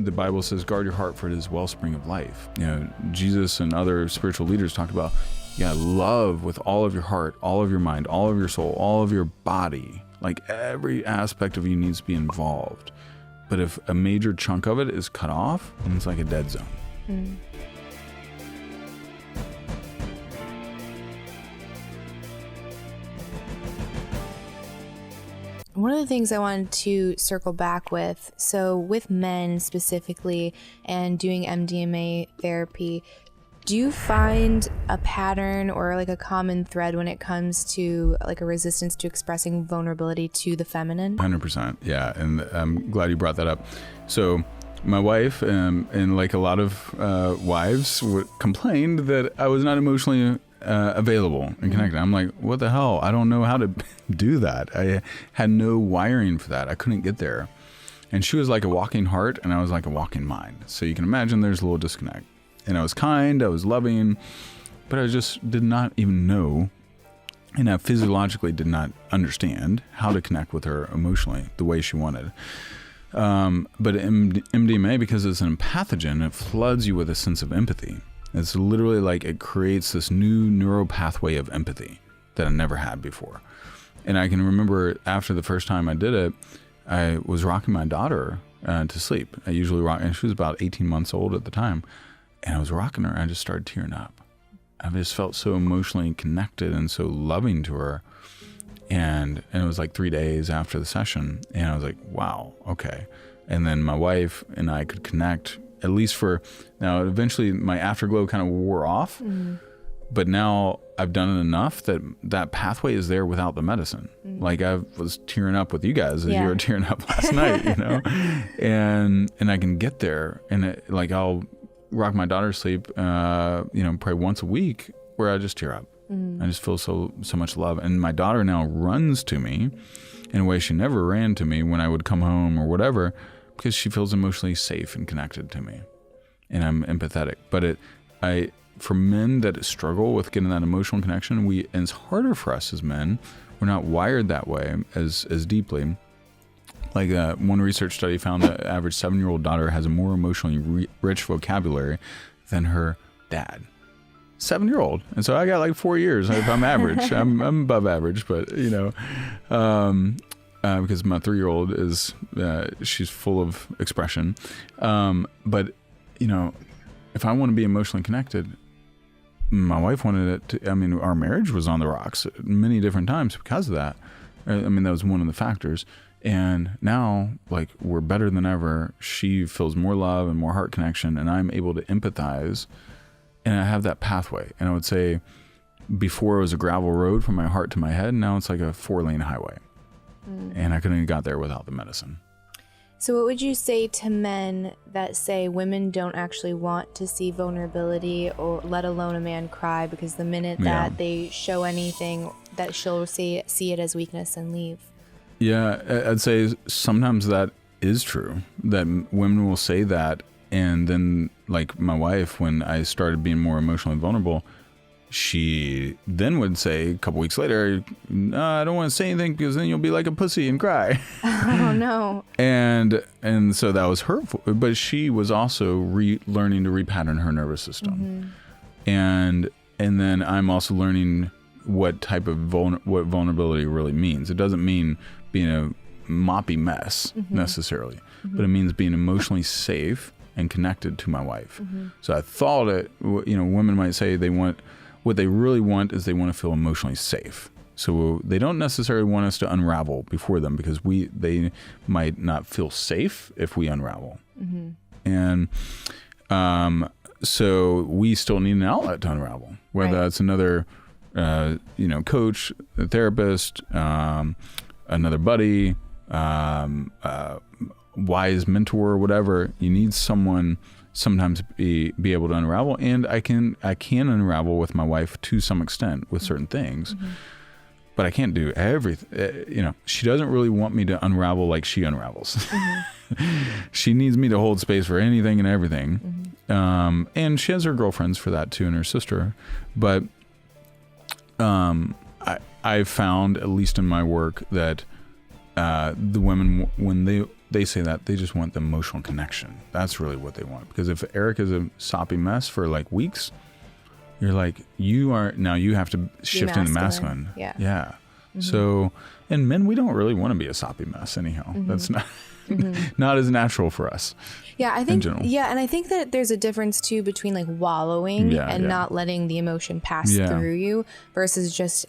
the Bible says, guard your heart, for it is wellspring of life. Jesus and other spiritual leaders talked about, love with all of your heart, all of your mind, all of your soul, all of your body. Like every aspect of you needs to be involved. But if a major chunk of it is cut off, then it's like a dead zone. Mm. One of the things I wanted to circle back with, so with men specifically and doing MDMA therapy, do you find a pattern or like a common thread when it comes to like a resistance to expressing vulnerability to the feminine? 100%. Yeah. And I'm glad you brought that up. So my wife and like a lot of wives complained that I was not emotionally available and connected. I'm like, what the hell? I don't know how to do that. I had no wiring for that. I couldn't get there. And she was like a walking heart and I was like a walking mind. So you can imagine there's a little disconnect. And I was kind, I was loving, but I just did not even know, and I physiologically did not understand how to connect with her emotionally the way she wanted. But MDMA, because it's an empathogen, it floods you with a sense of empathy. It's literally like it creates this new neural pathway of empathy that I never had before. And I can remember after the first time I did it, I was rocking my daughter to sleep. I usually rock, and she was about 18 months old at the time. And I was rocking her and I just started tearing up. I just felt so emotionally connected and so loving to her. And it was like 3 days after the session. And I was like, wow, okay. And then my wife and I could connect, at least for, now eventually my afterglow kind of wore off. Mm-hmm. But now I've done it enough that that pathway is there without the medicine. Mm-hmm. Like I was tearing up with you guys as you were tearing up last night, and I can get there. And I'll rock my daughter to sleep, probably once a week where I just tear up. I just feel so much love. And my daughter now runs to me in a way she never ran to me when I would come home or whatever, because she feels emotionally safe and connected to me. And I'm empathetic. But for men that struggle with getting that emotional connection, and it's harder for us as men. We're not wired that way as deeply. Like one research study found that the average 7-year-old daughter has a more emotionally rich vocabulary than her dad. 7-year-old. And so I got like 4 years if I'm average. I'm above average, but because my 3-year-old is, she's full of expression. But if I want to be emotionally connected, my wife wanted it to, our marriage was on the rocks many different times because of that. That was one of the factors. And now, like, we're better than ever. She feels more love and more heart connection, and I'm able to empathize, and I have that pathway. And I would say before it was a gravel road from my heart to my head, now it's like a 4-lane highway. And I couldn't have got there without the medicine. So what would you say to men that say women don't actually want to see vulnerability, or let alone a man cry, because the minute that they show anything, that she'll see it as weakness and leave? Yeah, I'd say sometimes that is true, that women will say that. And then, like my wife, when I started being more emotionally vulnerable, she then would say a couple weeks later, I don't want to say anything because then you'll be like a pussy and cry. Oh, no. And so that was hurtful. But she was also learning to repattern her nervous system. Mm-hmm. And then I'm also learning what type of what vulnerability really means. It doesn't mean being a moppy mess necessarily, but it means being emotionally safe and connected to my wife. So I thought women might say what they really want is they want to feel emotionally safe. So they don't necessarily want us to unravel before them, because they might not feel safe if we unravel. And so we still need an outlet to unravel, whether that's another coach, a therapist, another buddy, wise mentor, whatever. You need someone sometimes be able to unravel, and I can unravel with my wife to some extent with certain things, but I can't do everything. She doesn't really want me to unravel like she unravels. She needs me to hold space for anything and everything, and she has her girlfriends for that too, and her sister, but I've found, at least in my work, that the women, when they say that they just want the emotional connection. That's really what they want. Because if Eric is a soppy mess for like weeks, you're like, you have to shift into masculine. Yeah. Mm-hmm. So, and men, we don't really want to be a soppy mess anyhow. Mm-hmm. That's not not as natural for us. Yeah, I think. Yeah, and I think that there's a difference too between like wallowing and not letting the emotion pass through you versus just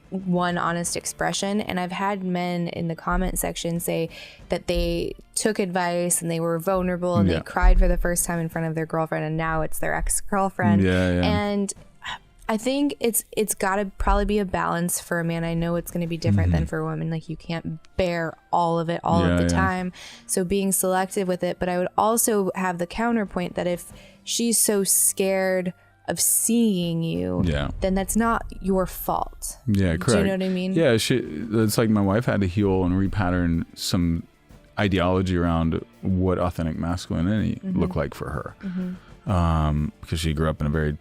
one honest expression. And I've had men in the comment section say that they took advice and they were vulnerable and they cried for the first time in front of their girlfriend, and now it's their ex-girlfriend. And I think it's got to probably be a balance for a man. I know it's going to be different than for a woman. Like, you can't bear all of it all of the time. So being selective with it. But I would also have the counterpoint that if she's so scared of seeing you, then that's not your fault. Yeah, correct. Do you know what I mean? Yeah, it's like my wife had to heal and repattern some ideology around what authentic masculinity looked like for her. Because she grew up in a very,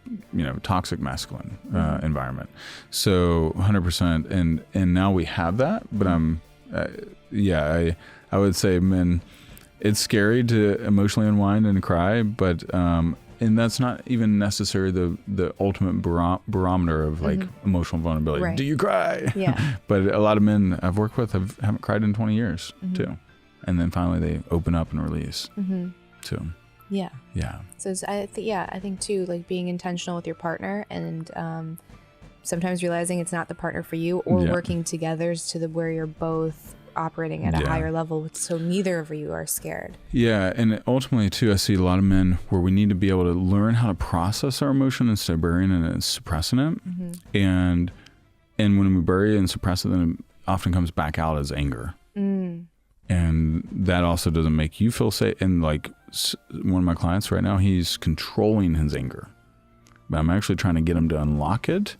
toxic masculine environment. So 100%. And now we have that, but I would say, men, it's scary to emotionally unwind and cry, but, and that's not even necessarily the ultimate barometer of like emotional vulnerability. Right. Do you cry? Yeah. But a lot of men I've worked with haven't cried in 20 years too. And then finally they open up and release too. Yeah. Yeah. So I think too, like being intentional with your partner and sometimes realizing it's not the partner for you, or working together to where you're both operating at a higher level, so neither of you are scared. Yeah. And ultimately too, I see a lot of men where we need to be able to learn how to process our emotion instead of burying it and suppressing it. And when we bury it and suppress it, then it often comes back out as anger. And that also doesn't make you feel safe. And like one of my clients right now, he's controlling his anger, but I'm actually trying to get him to unlock it.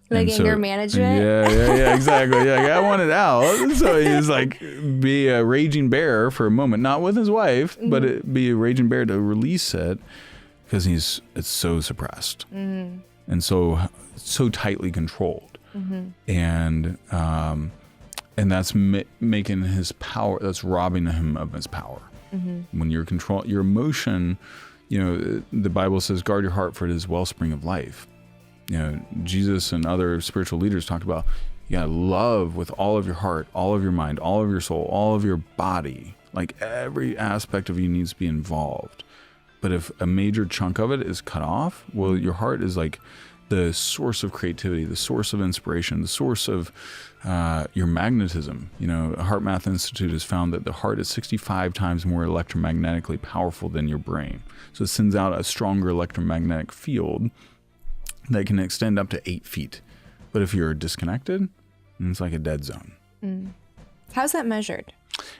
Like anger management? Yeah, exactly. Yeah, I want it out. So he's like, be a raging bear for a moment, not with his wife, but be a raging bear to release it, because it's so suppressed and so tightly controlled. And that's making his power, that's robbing him of his power. When you're your emotion, the Bible says, guard your heart, for it is wellspring of life. Jesus and other spiritual leaders talked about, you gotta love with all of your heart, all of your mind, all of your soul, all of your body. Like, every aspect of you needs to be involved. But if a major chunk of it is cut off, well, your heart is like the source of creativity, the source of inspiration, the source of your magnetism. Heart Math Institute has found that the heart is 65 times more electromagnetically powerful than your brain. So it sends out a stronger electromagnetic field that can extend up to 8 feet. But if you're disconnected, it's like a dead zone. How's that measured?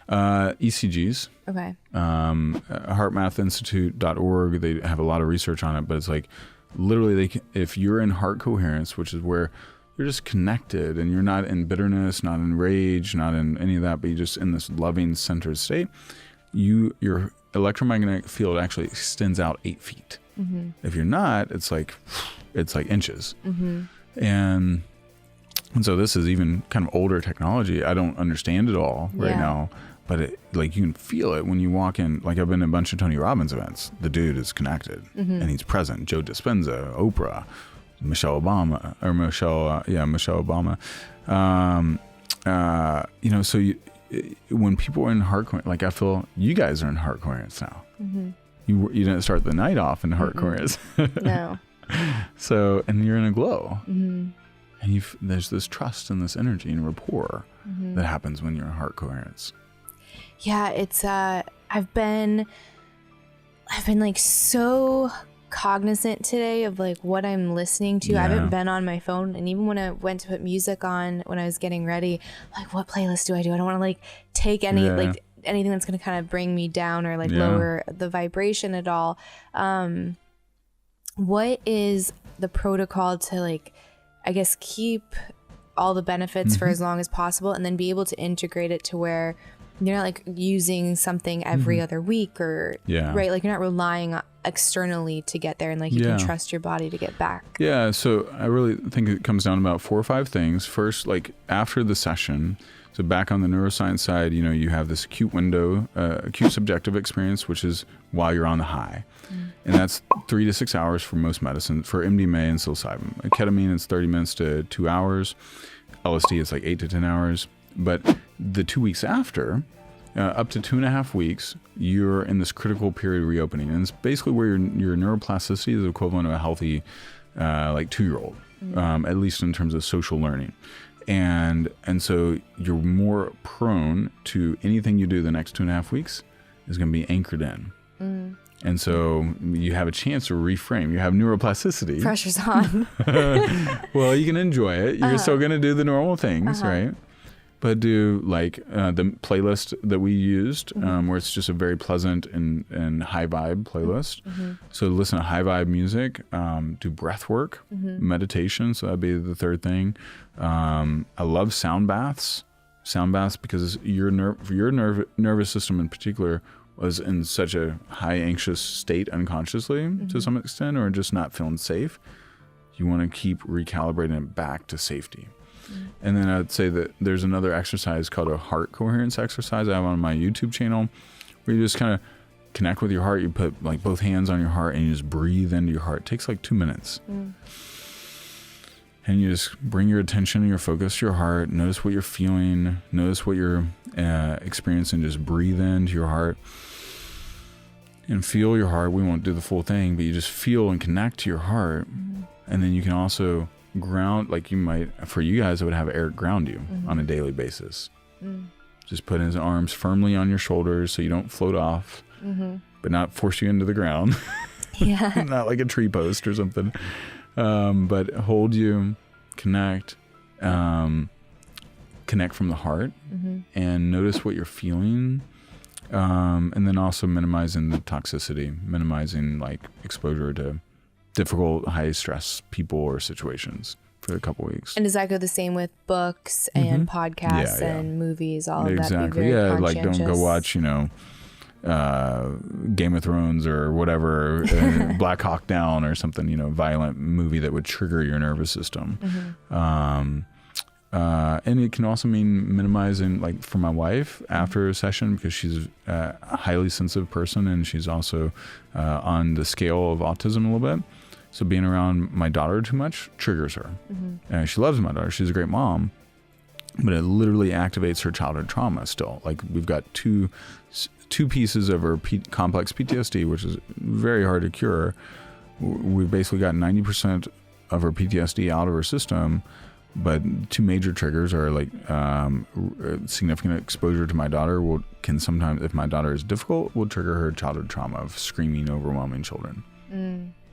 ECGs. Okay. HeartMathInstitute.org. They have a lot of research on it, but it's like, literally, if you're in heart coherence, which is where you're just connected and you're not in bitterness, not in rage, not in any of that, but you're just in this loving, centered state, your electromagnetic field actually extends out 8 feet. If you're not, it's like inches. And so this is even kind of older technology. I don't understand it all right now, but you can feel it when you walk in. Like, I've been to a bunch of Tony Robbins events. The dude is connected and he's present. Joe Dispenza, Oprah, Michelle Obama. So when people are in heart coherence, like, I feel you guys are in heart coherence now. You didn't start the night off in heart coherence. No. So, and you're in a glow. And there's this trust and this energy and rapport that happens when you're in heart coherence. Yeah, it's I've been like so cognizant today of like what I'm listening to. I haven't been on my phone, and even when I went to put music on when I was getting ready, like, what playlist do? I don't want to like take any like anything that's going to kind of bring me down or like lower the vibration at all. What is the protocol to, like, I guess, keep all the benefits for as long as possible, and then be able to integrate it to where you're not like using something every other week, or right, like you're not relying externally to get there, and like you can trust your body to get back. So I really think it comes down to about 4 or 5 things. First, like, after the session, So back on the neuroscience side, you have this acute window, acute subjective experience, which is while you're on the high. And that's 3 to 6 hours for most medicines, for MDMA and psilocybin. Ketamine is 30 minutes to 2 hours. LSD is like 8 to 10 hours. But the 2 weeks after, up to 2.5 weeks, you're in this critical period of reopening. And it's basically where your neuroplasticity is equivalent to a healthy, like 2-year-old, at least in terms of social learning. And so you're more prone to anything you do the next 2.5 weeks is going to be anchored in. And so you have a chance to reframe. You have neuroplasticity. Pressure's on. Well, you can enjoy it. You're still going to do the normal things, right? But do like the playlist that we used, where it's just a very pleasant and high vibe playlist. So listen to high vibe music, do breath work, meditation. So that'd be the third thing. I love sound baths. Sound baths because your nervous system in particular was in such a high anxious state unconsciously to some extent, or just not feeling safe. You want to keep recalibrating it back to safety. And then I'd say that there's another exercise called a heart coherence exercise I have on my YouTube channel, where you just kind of connect with your heart. You put like both hands on your heart and you just breathe into your heart. It takes like 2 minutes. And you just bring your attention and your focus to your heart. Notice what you're feeling. Notice what you're experiencing. Just breathe into your heart and feel your heart. We won't do the full thing, but you just feel and connect to your heart. And then you can also ground, like you might, for you guys, I would have Eric ground you on a daily basis. Just put his arms firmly on your shoulders so you don't float off, but not force you into the ground. Not like a tree post or something. But hold you, connect from the heart, and notice what you're feeling. And then also minimizing the toxicity, minimizing like exposure to difficult, high stress people or situations for a couple weeks. And does that go the same with books and podcasts and movies? All of that. Exactly. Yeah, like don't go watch, Game of Thrones or whatever, Black Hawk Down or something, violent movie that would trigger your nervous system. And it can also mean minimizing, like for my wife after a session, because she's a highly sensitive person and she's also on the scale of autism a little bit. So being around my daughter too much triggers her. She loves my daughter. She's a great mom, but it literally activates her childhood trauma still. Like we've got two pieces of her complex PTSD, which is very hard to cure. We've basically got 90% of her PTSD out of her system, but two major triggers are like significant exposure to my daughter can sometimes, if my daughter is difficult, will trigger her childhood trauma of screaming, overwhelming children.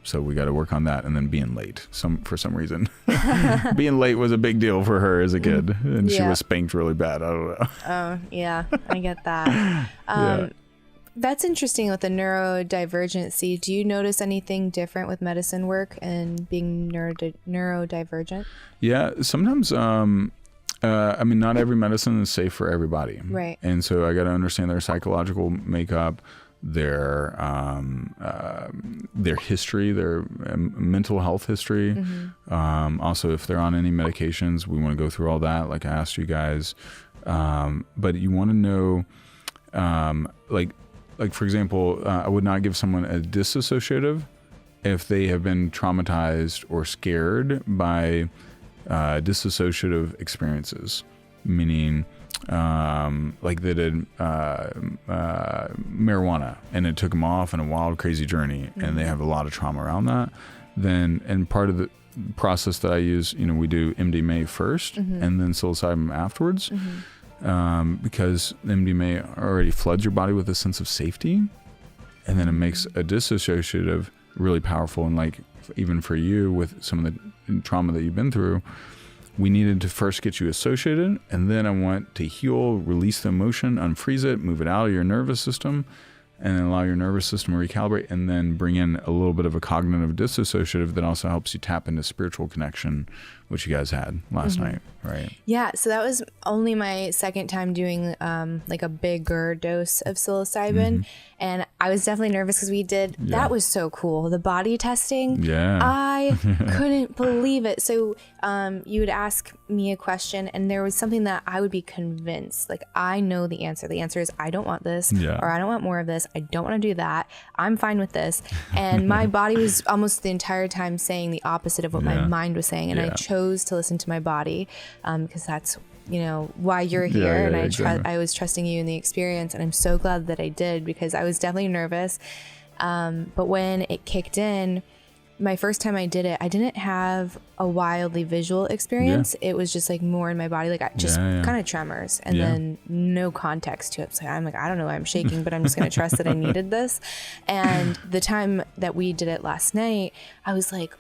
So we got to work on that. And then being late for some reason. Being late was a big deal for her as a kid, and she was spanked really bad. I don't know. Oh, yeah, I get that. That's interesting with the neurodivergency. Do you notice anything different with medicine work and being neurodivergent? Yeah, sometimes, not every medicine is safe for everybody. Right. And so I got to understand their psychological makeup, their history, their mental health history. Also, if they're on any medications, we want to go through all that, like I asked you guys. But you want to know, like for example, I would not give someone a dissociative if they have been traumatized or scared by dissociative experiences, meaning like they did marijuana and it took them off on a wild, crazy journey, and they have a lot of trauma around that. And part of the process that I use, we do MDMA first and then psilocybin afterwards. Because MDMA already floods your body with a sense of safety, and then it makes a dissociative really powerful. And like even for you with some of the trauma that you've been through, we needed to first get you associated, and then I want to heal, release the emotion, unfreeze it, move it out of your nervous system, and then allow your nervous system to recalibrate, and then bring in a little bit of a cognitive dissociative that also helps you tap into spiritual connection, which you guys had last night, right? Yeah, so that was only my second time doing like a bigger dose of psilocybin, and I was definitely nervous because we did, that was so cool, the body testing. Yeah. I couldn't believe it. So you would ask me a question, and there was something that I would be convinced, like, I know the answer. The answer is, I don't want this, or I don't want more of this. I don't want to do that. I'm fine with this. And my body was almost the entire time saying the opposite of what my mind was saying. And I chose to listen to my body because that's, you know, why you're here. And I was trusting you in the experience. And I'm so glad that I did, because I was definitely nervous. But when it kicked in, my first time I did it, I didn't have a wildly visual experience. It was just like more in my body, like just kind of tremors, and then no context to it. So I'm like, I don't know why I'm shaking, but I'm just going to trust that I needed this. And the time that we did it last night, I was like,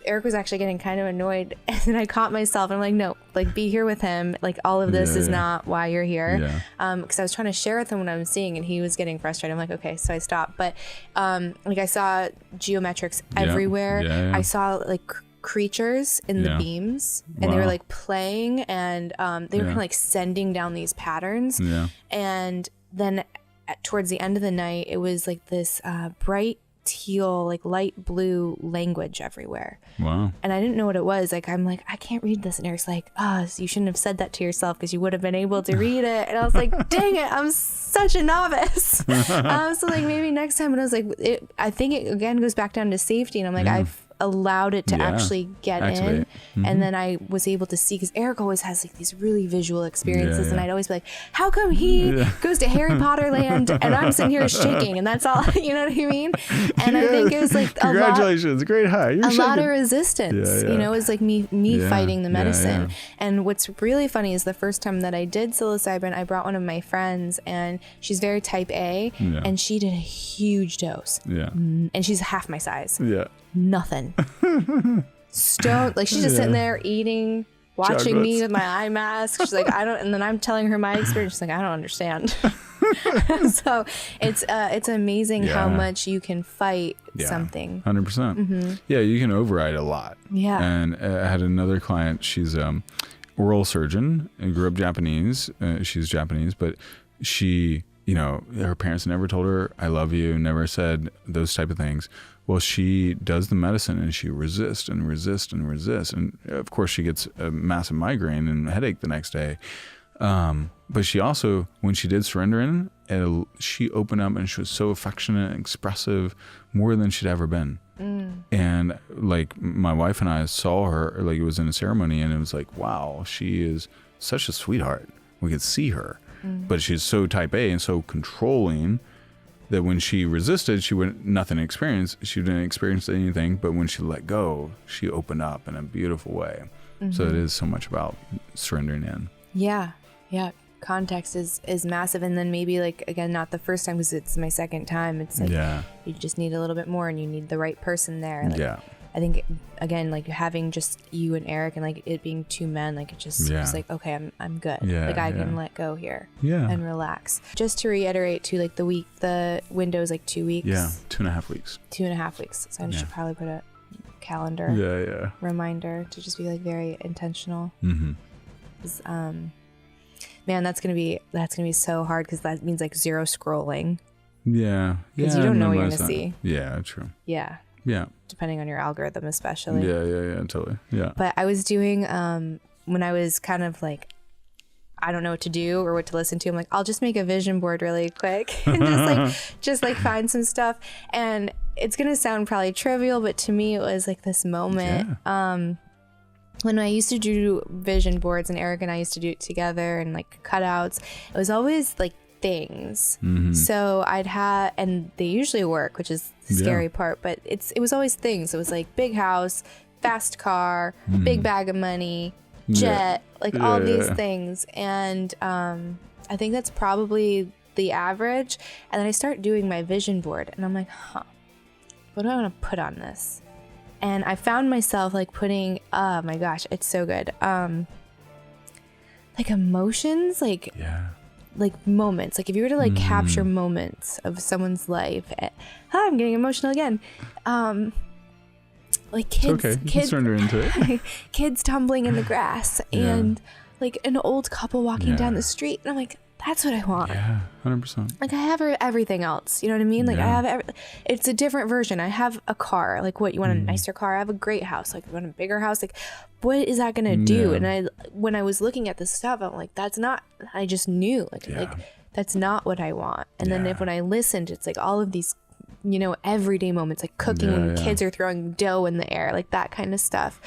Eric was actually getting kind of annoyed, and then I caught myself and I'm like, no, like, be here with him. Like, all of this is not why you're here. Because I was trying to share with him what I was seeing, and he was getting frustrated. I'm like, okay, so I stopped. But like, I saw geometrics everywhere. I saw like creatures in the beams, and they were like playing, and they were kind of like sending down these patterns. And then towards the end of the night, it was like this bright teal, like light blue language everywhere. Wow. And I didn't know what it was. Like, I'm like, I can't read this. And Eric's like, so you shouldn't have said that to yourself, because you would have been able to read it. And I was like, dang it, I'm such a novice. So like, maybe next time. And I was like, I think it again goes back down to safety. And I'm like, I've allowed it to actually get in. And then I was able to see, because Eric always has like these really visual experiences, and I'd always be like, how come he goes to Harry Potter land and I'm sitting here shaking, and that's all, you know what I mean? And I think it was like congratulations, great high. You're a shaking. lot of resistance, you know, it was like me fighting the medicine. And what's really funny is the first time that I did psilocybin, I brought one of my friends, and she's very type A, and she did a huge dose, and she's half my size. Nothing. Stoned, like, she's just sitting there eating, watching me with my eye mask. She's like, I don't, and then I'm telling her my experience. She's like, I don't understand. So it's amazing how much you can fight something. 100%. Yeah, you can override a lot. And I had another client, she's oral surgeon and grew up Japanese. She's Japanese, but she, you know, her parents never told her, I love you, never said those type of things. Well, she does the medicine, and she resists and resists and resists. And of course she gets a massive migraine and headache the next day. But she also, when she did surrender in, she opened up, and she was so affectionate and expressive, more than she'd ever been. And like, my wife and I saw her, like, it was in a ceremony, and it was like, wow, she is such a sweetheart. We could see her, but she's so type A and so controlling that when she resisted, she wouldn't, nothing experienced. She didn't experience anything, but when she let go, she opened up in a beautiful way. So it is so much about surrendering in. Yeah. Context is massive. And then maybe, like, again, not the first time, because it's my second time. It's like, you just need a little bit more, and you need the right person there. Like, I think, again, like, having just you and Eric, and like it being two men, like, it just was like, okay, I'm good. Like, I can let go here and relax. Just to reiterate too, like, the window is like 2 weeks. 2.5 weeks. 2.5 weeks. So I should probably put a calendar reminder to just be like very intentional. Man, that's gonna be so hard, because that means like zero scrolling. Because you don't know what you're gonna see. True. Depending on your algorithm, especially. Totally. But I was doing when I was kind of like, I don't know what to do or what to listen to, I'm like, I'll just make a vision board really quick and just find some stuff. And it's gonna sound probably trivial, but to me it was like this moment. When I used to do vision boards, and Eric and I used to do it together, and like cutouts, it was always like things. So I'd have, and they usually work, which is the scary part, but it was always things. It was like big house, fast car, big bag of money, jet, like all these things. And I think that's probably the average. And then I start doing my vision board, and I'm like, what do I want to put on this? And I found myself like putting, oh my gosh, it's so good. Like emotions, like like moments, like if you were to like capture moments of someone's life, I'm getting emotional again. Like kids, it's okay. Kids surrender into it. Kids tumbling in the grass, and like an old couple walking down the street, and I'm like, that's what I want. Yeah, 100%. Like I have everything else, you know what I mean? Like I have it's a different version. I have a car. Like what, you want a nicer car? I have a great house. Like you want a bigger house? Like what is that gonna do? And when I was looking at this stuff, I'm like, that's not, I just knew like that's not what I want. And then when I listened, it's like all of these, you know, everyday moments, like cooking when kids are throwing dough in the air, like that kind of stuff.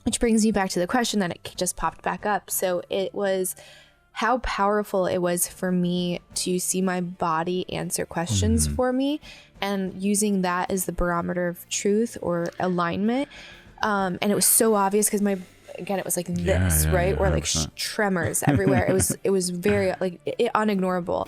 Which brings me back to the question that it just popped back up. So it was how powerful it was for me to see my body answer questions for me, and using that as the barometer of truth or alignment. And it was so obvious because it was like this, right? Or like tremors everywhere. It was very like unignorable.